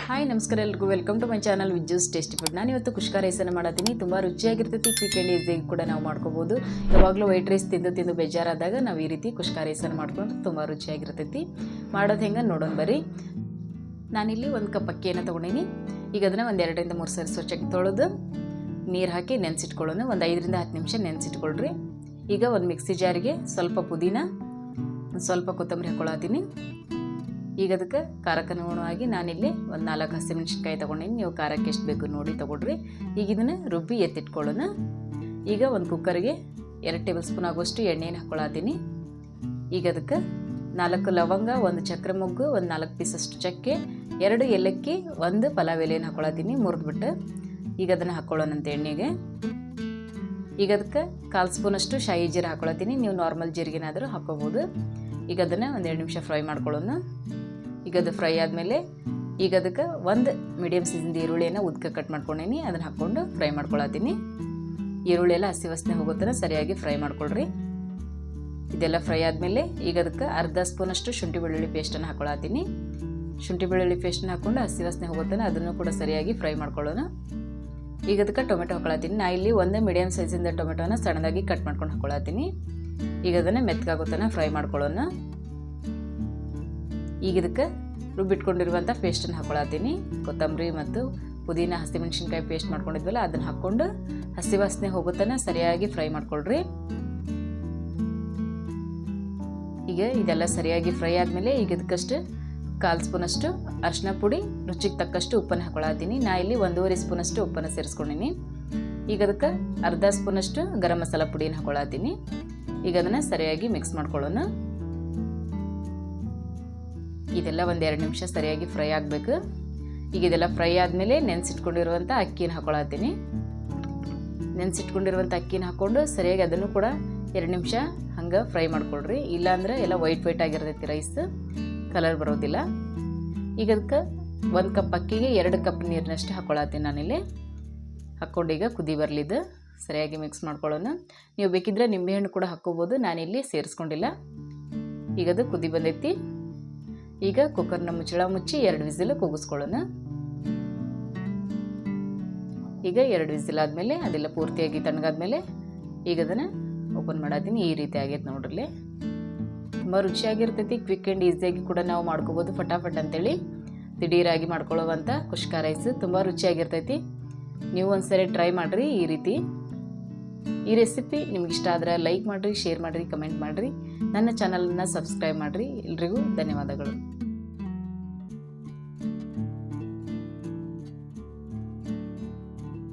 Hi ನಮಸ್ಕಾರ ಎಲ್ಲರಿಗೂ welcome to my channel Vijju's tasty food. ನಾನು ಇವತ್ತು ಕುಷ್ಕ ರೈಸನ್ನು ಮಾಡತ್ತೀನಿ. ತುಂಬ ರುಚಿಯಾಗಿರ್ತೈತಿ. ಕ್ವಿಕ್ ಆ್ಯಂಡ್ ಈಸಿಯಾಗಿ ಕೂಡ ನಾವು ಮಾಡ್ಕೋಬೋದು. ಯಾವಾಗಲೂ ವೈಟ್ ರೈಸ್ ತಿಂದು ಬೇಜಾರಾದಾಗ ನಾವು ಈ ರೀತಿ ಕುಷ್ಕ ರೈಸನ್ನು ಮಾಡ್ಕೊಂಡ್ರೆ ತುಂಬ ರುಚಿಯಾಗಿರ್ತೈತಿ. ಮಾಡೋದು ಹೆಂಗೆ ನೋಡೋಣ ಬರ್ರಿ. ನಾನಿಲ್ಲಿ 1 ಕಪ್ ಅಕ್ಕಿಯನ್ನು ತೊಗೊಂಡಿನಿ. ಈಗ ಅದನ್ನು 1 2 3 ಸರಿ ಸ್ವಚ್ಛಕ್ಕೆ ತೊಳೆದು ನೀರು ಹಾಕಿ ನೆನೆಸಿಟ್ಕೊಳ್ಳೋಣ. ಒಂದು 5 ರಿಂದ 10 ನಿಮಿಷ ನೆನೆಸಿಟ್ಕೊಳ್ರಿ. ಈಗ ಒಂದು ಮಿಕ್ಸಿ ಜಾರಿಗೆ ಸ್ವಲ್ಪ ಪುದೀನ, ಸ್ವಲ್ಪ ಕೊತ್ತಂಬರಿ ಹಾಕ್ಕೊಳತ್ತೀನಿ. ಈಗ ಅದಕ್ಕೆ ಖಾರಕ್ಕೆ ಅನುಗುಣವಾಗಿ ನಾನಿಲ್ಲಿ ಒಂದು 4 ಹಸಿಮೆಣಸಿನ್ಕಾಯಿ ತೊಗೊಂಡಿನಿ. ನೀವು ಖಾರಕ್ಕೆ ಎಷ್ಟು ಬೇಕು ನೋಡಿ ತೊಗೊಳ್ರಿ. ಈಗ ಇದನ್ನು ರುಬ್ಬಿ ಎತ್ತಿಟ್ಕೊಳ್ಳೋಣ. ಈಗ ಒಂದು ಕುಕ್ಕರ್ಗೆ 2 ಟೇಬಲ್ ಸ್ಪೂನ್ ಆಗುವಷ್ಟು ಎಣ್ಣೆನ ಹಾಕ್ಕೊಳತ್ತೀನಿ. ಈಗ ಅದಕ್ಕೆ 4 ಲವಂಗ, 1 ಚಕ್ರ ಮೊಗ್ಗು, ಒಂದು 4 ಪೀಸಷ್ಟು ಚಕ್ಕೆ, 2 ಏಲಕ್ಕಿ, 1 ಪಲಾವ್ ಎಲೆನ ಹಾಕ್ಕೊಳತ್ತೀನಿ ಮುರಿದ್ಬಿಟ್ಟು. ಈಗ ಅದನ್ನು ಹಾಕ್ಕೊಳ್ಳೋಣಂತೆ ಎಣ್ಣೆಗೆ. ಈಗ ಅದಕ್ಕೆ 1/4 ಸ್ಪೂನಷ್ಟು ಶಾಯಿ ಜೀರಿಗೆ ಹಾಕ್ಕೊಳತ್ತೀನಿ. ನೀವು ನಾರ್ಮಲ್ ಜೀರಿಗೆನಾದರೂ ಹಾಕ್ಕೋಬೋದು. ಈಗ ಅದನ್ನು 1 2 ನಿಮಿಷ ಫ್ರೈ ಮಾಡ್ಕೊಳ್ಳೋಣ. ಈಗ ಅದು ಫ್ರೈ ಆದಮೇಲೆ ಈಗ ಅದಕ್ಕೆ 1 ಮೀಡಿಯಮ್ ಸೈಜಿಂದ ಈರುಳ್ಳಿಯನ್ನು ಉದ್ಕ ಕಟ್ ಮಾಡ್ಕೊಂಡೀನಿ. ಅದನ್ನು ಹಾಕ್ಕೊಂಡು ಫ್ರೈ ಮಾಡ್ಕೊಳತ್ತೀನಿ. ಈರುಳ್ಳಿ ಎಲ್ಲ ಹಸಿ ವಾಸನೆ ಹೋಗೋತನ ಸರಿಯಾಗಿ ಫ್ರೈ ಮಾಡ್ಕೊಳ್ರಿ. ಇದೆಲ್ಲ ಫ್ರೈ ಆದಮೇಲೆ ಈಗ ಅದಕ್ಕೆ 1/2 ಸ್ಪೂನಷ್ಟು ಶುಂಠಿ ಬೆಳ್ಳುಳ್ಳಿ ಪೇಸ್ಟನ್ನು ಹಾಕ್ಕೊಳತ್ತೀನಿ. ಶುಂಠಿ ಬೆಳ್ಳುಳ್ಳಿ ಪೇಸ್ಟನ್ನು ಹಾಕ್ಕೊಂಡು ಹಸಿ ವಾಸನೆ ಹೋಗೋತನ ಅದನ್ನು ಕೂಡ ಸರಿಯಾಗಿ ಫ್ರೈ ಮಾಡ್ಕೊಳ್ಳೋಣ. ಈಗ ಅದಕ್ಕೆ ಟೊಮೆಟೊ ಹಾಕ್ಕೊಳತ್ತೀನಿ. ನಾ ಇಲ್ಲಿ 1 ಮೀಡಿಯಮ್ ಸೈಜಿಂದ ಟೊಮೆಟೊನ ಸಣ್ಣದಾಗಿ ಕಟ್ ಮಾಡ್ಕೊಂಡು ಹಾಕ್ಕೊಳತ್ತೀನಿ. ಈಗ ಅದನ್ನು ಮೆತ್ತಗಾಗೋತನ ಫ್ರೈ ಮಾಡ್ಕೊಳ್ಳೋಣ. ಈಗ ಇದಕ್ಕೆ ರುಬ್ಬಿಟ್ಕೊಂಡಿರುವಂಥ ಪೇಸ್ಟನ್ನು ಹಾಕ್ಕೊಳತ್ತೀನಿ. ಕೊತ್ತಂಬರಿ ಮತ್ತು ಪುದೀನ, ಹಸಿಮೆಣಸಿನ್ಕಾಯಿ ಪೇಸ್ಟ್ ಮಾಡ್ಕೊಂಡಿದ್ವಲ್ಲ ಅದನ್ನು ಹಾಕ್ಕೊಂಡು ಹಸಿ ವಾಸನೆ ಹೋಗೋತನ ಸರಿಯಾಗಿ ಫ್ರೈ ಮಾಡ್ಕೊಳ್ರಿ. ಈಗ ಇದೆಲ್ಲ ಸರಿಯಾಗಿ ಫ್ರೈ ಆದಮೇಲೆ ಈಗ ಇದಕ್ಕಷ್ಟು 1/4 ಸ್ಪೂನಷ್ಟು ಅರಿಶಿನ ಪುಡಿ, ರುಚಿಗೆ ತಕ್ಕಷ್ಟು ಉಪ್ಪನ್ನು ಹಾಕ್ಕೊಳತ್ತೀನಿ. ನಾ ಇಲ್ಲಿ 1.5 ಸ್ಪೂನಷ್ಟು ಉಪ್ಪನ್ನು ಸೇರಿಸ್ಕೊಂಡಿನಿ. ಈಗ ಅದಕ್ಕೆ 1/2 ಸ್ಪೂನಷ್ಟು ಗರಂ ಮಸಾಲ ಪುಡಿನ ಹಾಕ್ಕೊಳತ್ತೀನಿ. ಈಗ ಅದನ್ನು ಸರಿಯಾಗಿ ಮಿಕ್ಸ್ ಮಾಡ್ಕೊಳ್ಳೋಣ. ಇದೆಲ್ಲ 1 2 ನಿಮಿಷ ಸರಿಯಾಗಿ ಫ್ರೈ ಆಗಬೇಕು. ಈಗ ಇದೆಲ್ಲ ಫ್ರೈ ಆದಮೇಲೆ ನೆನೆಸಿಟ್ಕೊಂಡಿರುವಂಥ ಅಕ್ಕಿನ ಹಾಕ್ಕೊಳತ್ತೀನಿ. ನೆನೆಸಿಟ್ಕೊಂಡಿರುವಂಥ ಅಕ್ಕಿನ ಹಾಕ್ಕೊಂಡು ಸರಿಯಾಗಿ ಅದನ್ನು ಕೂಡ 2 ನಿಮಿಷ ಹಂಗೆ ಫ್ರೈ ಮಾಡ್ಕೊಳ್ರಿ. ಇಲ್ಲಾಂದ್ರೆ ಎಲ್ಲ ವೈಟ್ ಆಗಿರ್ತೈತಿ ರೈಸ್, ಕಲರ್ ಬರೋದಿಲ್ಲ. ಈಗ ಅದಕ್ಕೆ 1 ಕಪ್ ಅಕ್ಕಿಗೆ 2 ಕಪ್ ನೀರಿನಷ್ಟು ಹಾಕ್ಕೊಳತ್ತೀನಿ ನಾನಿಲ್ಲಿ. ಹಾಕ್ಕೊಂಡು ಈಗ ಕುದಿ ಬರಲಿದ್ದು ಸರಿಯಾಗಿ ಮಿಕ್ಸ್ ಮಾಡ್ಕೊಳ್ಳೋಣ. ನೀವು ಬೇಕಿದ್ರೆ ನಿಂಬೆಹಣ್ಣು ಕೂಡ ಹಾಕ್ಕೋಬೋದು. ನಾನಿಲ್ಲಿ ಸೇರಿಸ್ಕೊಂಡಿಲ್ಲ. ಈಗ ಅದು ಕುದಿ ಬಂದೈತಿ. ಈಗ ಕುಕ್ಕರ್ನ ಮುಚ್ಚಳ ಮುಚ್ಚಿ 2 ವಿಸಿಲ್ ಕೂಗಿಸ್ಕೊಳ್ಳೋಣ. ಈಗ 2 ವಿಸಿಲ್ ಆದಮೇಲೆ ಅದೆಲ್ಲ ಪೂರ್ತಿಯಾಗಿ ತಣ್ಣಗಾದ್ಮೇಲೆ ಈಗ ಅದನ್ನು ಓಪನ್ ಮಾಡತ್ತೀನಿ. ಈ ರೀತಿ ಆಗೈತೆ ನೋಡ್ರಿ. ತುಂಬ ರುಚಿಯಾಗಿರ್ತೈತಿ. ಕ್ವಿಕ್ ಆ್ಯಂಡ್ ಈಸಿಯಾಗಿ ಕೂಡ ನಾವು ಮಾಡ್ಕೋಬೋದು. ಫಟಾಫಟ್ ಅಂತೇಳಿ ದಿಢೀರಾಗಿ ಮಾಡ್ಕೊಳ್ಳೋವಂಥ ಕುಷ್ಕ ರೈಸ್ ತುಂಬ ರುಚಿಯಾಗಿರ್ತೈತಿ. ನೀವು ಒಂದ್ಸರಿ ಟ್ರೈ ಮಾಡಿರಿ ಈ ರೀತಿ. ಈ ರೆಸಿಪಿ ನಿಮ್ಗೆ ಇಷ್ಟ ಆದರೆ ಲೈಕ್ ಮಾಡಿರಿ, ಶೇರ್ ಮಾಡಿರಿ, ಕಮೆಂಟ್ ಮಾಡಿರಿ. ನನ್ನ ಚಾನಲನ್ನು ಸಬ್ಸ್ಕ್ರೈಬ್ ಮಾಡಿರಿ. ಎಲ್ರಿಗೂ ಧನ್ಯವಾದಗಳು.